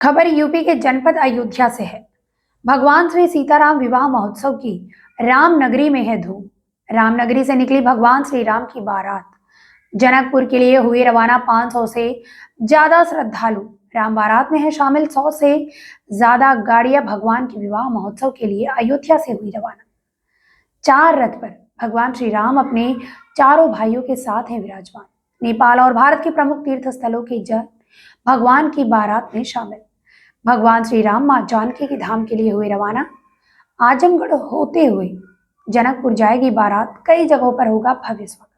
खबर यूपी के जनपद अयोध्या से है। भगवान श्री सीताराम विवाह महोत्सव की रामनगरी में है धूम। रामनगरी से निकली भगवान श्री राम की बारात जनकपुर के लिए हुई रवाना। 500 से ज्यादा श्रद्धालु राम बारात में है शामिल। 100 से ज्यादा गाड़ियां भगवान के विवाह महोत्सव के लिए अयोध्या से हुई रवाना। 4 रथ पर भगवान श्री राम अपने चारों भाइयों के साथ हैं विराजमान। नेपाल और भारत के प्रमुख तीर्थ स्थलों के जन भगवान की बारात में शामिल। भगवान श्री राम मां जानकी के धाम के लिए हुए रवाना। आजमगढ़ होते हुए जनकपुर जाएगी बारात। कई जगहों पर होगा भव्य स्वागत।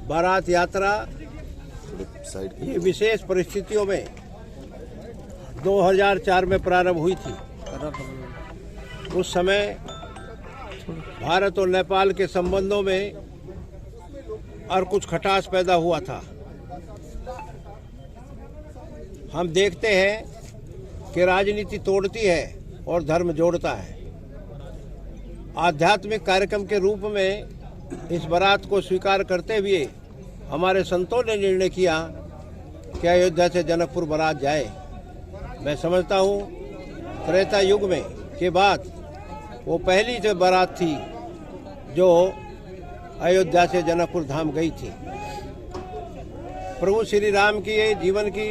बारात यात्रा ये विशेष परिस्थितियों में 2004 में प्रारंभ हुई थी। उस समय भारत और नेपाल के संबंधों में और कुछ खटास पैदा हुआ था। हम देखते हैं कि राजनीति तोड़ती है और धर्म जोड़ता है। आध्यात्मिक कार्यक्रम के रूप में इस बारात को स्वीकार करते हुए हमारे संतों ने निर्णय किया कि अयोध्या से जनकपुर बारात जाए। मैं समझता हूँ त्रेता युग में के बाद वो पहली जो बारात थी जो अयोध्या से जनकपुर धाम गई थी। प्रभु श्री राम की ये जीवन की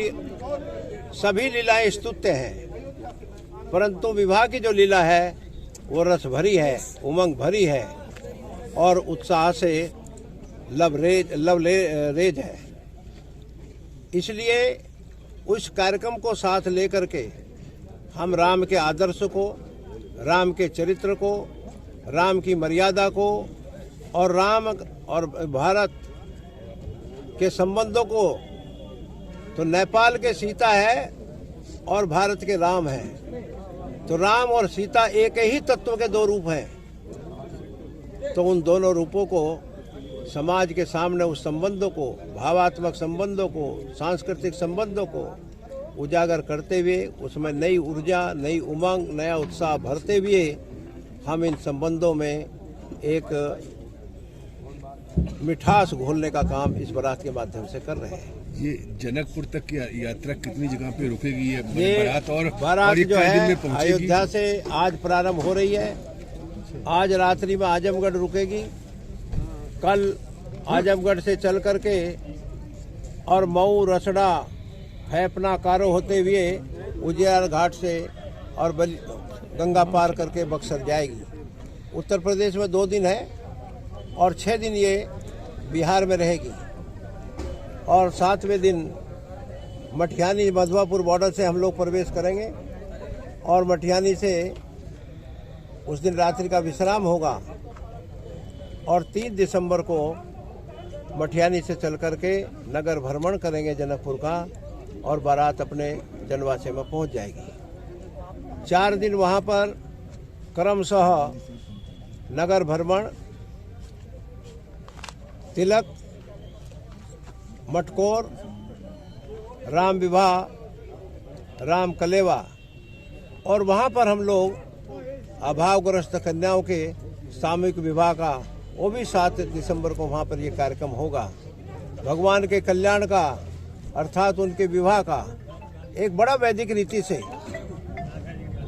सभी लीलाएं स्तुत्य हैं, परंतु विवाह की जो लीला है वो रस भरी है, उमंग भरी है और उत्साह से लवरेज है। इसलिए उस कार्यक्रम को साथ लेकर के हम राम के आदर्श को, राम के चरित्र को, राम की मर्यादा को और राम और भारत के संबंधों को, तो नेपाल के सीता है और भारत के राम है, तो राम और सीता एक ही तत्व के दो रूप हैं। तो उन दोनों रूपों को समाज के सामने, उस संबंधों को, भावात्मक संबंधों को, सांस्कृतिक संबंधों को उजागर करते हुए उसमें नई ऊर्जा, नई उमंग, नया उत्साह भरते हुए हम इन संबंधों में एक मिठास घोलने का काम इस बारात के माध्यम से कर रहे हैं। ये जनकपुर तक की यात्रा कितनी जगह पे रुकेगी? ये बारात जो है अयोध्या से आज प्रारंभ हो रही है। आज रात्रि में आजमगढ़ रुकेगी, कल आजमगढ़ से चल करके और मऊ, रसड़ा, हैपना, कारो होते हुए उजियार घाट से और गंगा पार करके बक्सर जाएगी। उत्तर प्रदेश में 2 दिन है और 6 दिन ये बिहार में रहेगी और 7वें दिन मटिहानी मधवापुर बॉर्डर से हम लोग प्रवेश करेंगे और मटिहानी से उस दिन रात्रि का विश्राम होगा और 3 दिसंबर को मटिहानी से चल करके नगर भ्रमण करेंगे जनकपुर का और बारात अपने जनवासे में पहुंच जाएगी। 4 दिन वहां पर क्रमशः नगर भ्रमण, तिलक, मटकोर, राम विवाह, राम कलेवा और वहाँ पर हम लोग अभावग्रस्त कन्याओं के सामूहिक विवाह का, वो भी 7 दिसंबर को वहाँ पर ये कार्यक्रम होगा। भगवान के कल्याण का अर्थात उनके विवाह का एक बड़ा वैदिक रीति से,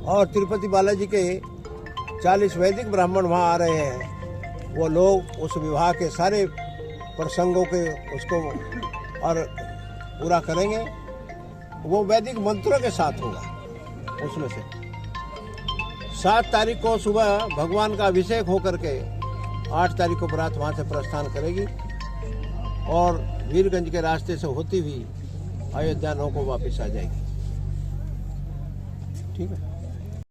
और तिरुपति बालाजी के 40 वैदिक ब्राह्मण वहाँ आ रहे हैं। वो लोग उस विवाह के सारे प्रसंगों के उसको और पूरा करेंगे। वो वैदिक मंत्रों के साथ होगा। उसमें से 7 तारीख को सुबह भगवान का अभिषेक होकर के 8 तारीख को बारात वहाँ से प्रस्थान करेगी और वीरगंज के रास्ते से होती हुई अयोध्या 9 को वापस आ जाएगी। ठीक है।